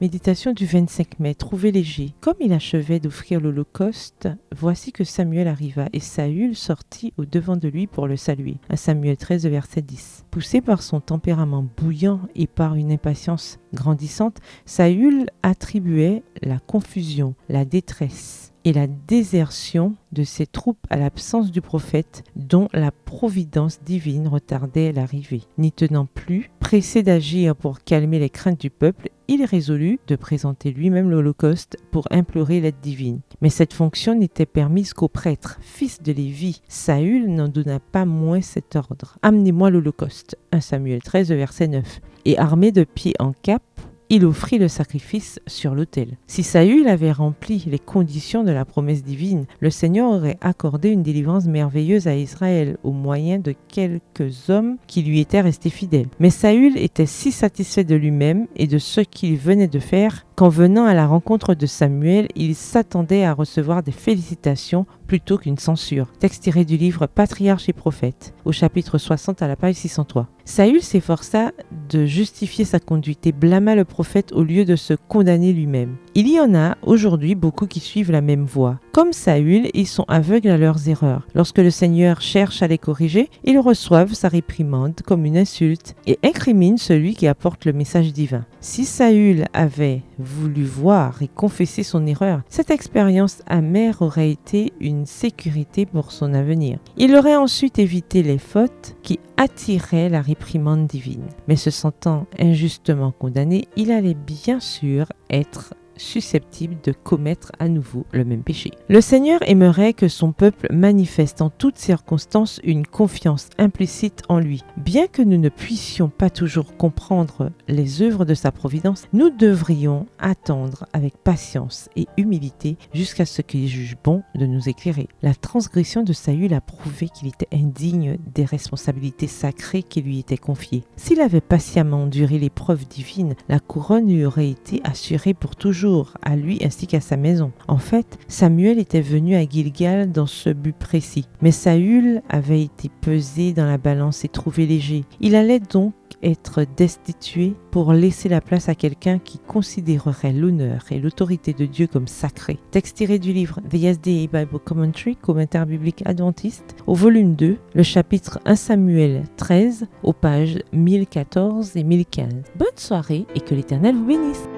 Méditation du 25 mai. Trouvez léger. Comme il achevait d'offrir l'Holocauste, voici que Samuel arriva et Saül sortit au devant de lui pour le saluer. À Samuel 13, verset 10. Poussé par son tempérament bouillant et par une impatience grandissante, Saül attribuait la confusion, la détresse et la désertion de ses troupes à l'absence du prophète dont la providence divine retardait l'arrivée. N'y tenant plus, pressé d'agir pour calmer les craintes du peuple, il résolut de présenter lui-même l'Holocauste pour implorer l'aide divine. Mais cette fonction n'était permise qu'aux prêtres, fils de Lévi. Saül n'en donna pas moins cet ordre. « Amenez-moi l'Holocauste » 1 Samuel 13, verset 9. Et armé de pied en cap, il offrit le sacrifice sur l'autel. Si Saül avait rempli les conditions de la promesse divine, le Seigneur aurait accordé une délivrance merveilleuse à Israël au moyen de quelques hommes qui lui étaient restés fidèles. Mais Saül était si satisfait de lui-même et de ce qu'il venait de faire qu'en venant à la rencontre de Samuel, il s'attendait à recevoir des félicitations plutôt qu'une censure. Texte tiré du livre Patriarches et prophètes, au chapitre 60 à la page 603. Saül s'efforça de justifier sa conduite et blâma le prophète au lieu de se condamner lui-même. Il y en a aujourd'hui beaucoup qui suivent la même voie. Comme Saül, ils sont aveugles à leurs erreurs. Lorsque le Seigneur cherche à les corriger, ils reçoivent sa réprimande comme une insulte et incriminent celui qui apporte le message divin. Si Saül avait voulu voir et confesser son erreur, cette expérience amère aurait été une sécurité pour son avenir. Il aurait ensuite évité les fautes qui attiraient la réprimande divine. Mais se sentant injustement condamné, il allait bien sûr être susceptible de commettre à nouveau le même péché. Le Seigneur aimerait que son peuple manifeste en toutes circonstances une confiance implicite en lui. Bien que nous ne puissions pas toujours comprendre les œuvres de sa providence, nous devrions attendre avec patience et humilité jusqu'à ce qu'il juge bon de nous éclairer. La transgression de Saül a prouvé qu'il était indigne des responsabilités sacrées qui lui étaient confiées. S'il avait patiemment enduré l'épreuve divine, la couronne lui aurait été assurée pour toujours à lui ainsi qu'à sa maison. En fait, Samuel était venu à Gilgal dans ce but précis. Mais Saül avait été pesé dans la balance et trouvé léger. Il allait donc être destitué pour laisser la place à quelqu'un qui considérerait l'honneur et l'autorité de Dieu comme sacrés. Texte tiré du livre The SDA Bible Commentary, commentaire biblique adventiste, au volume 2, le chapitre 1 Samuel 13, aux pages 1014 et 1015. Bonne soirée et que l'Éternel vous bénisse.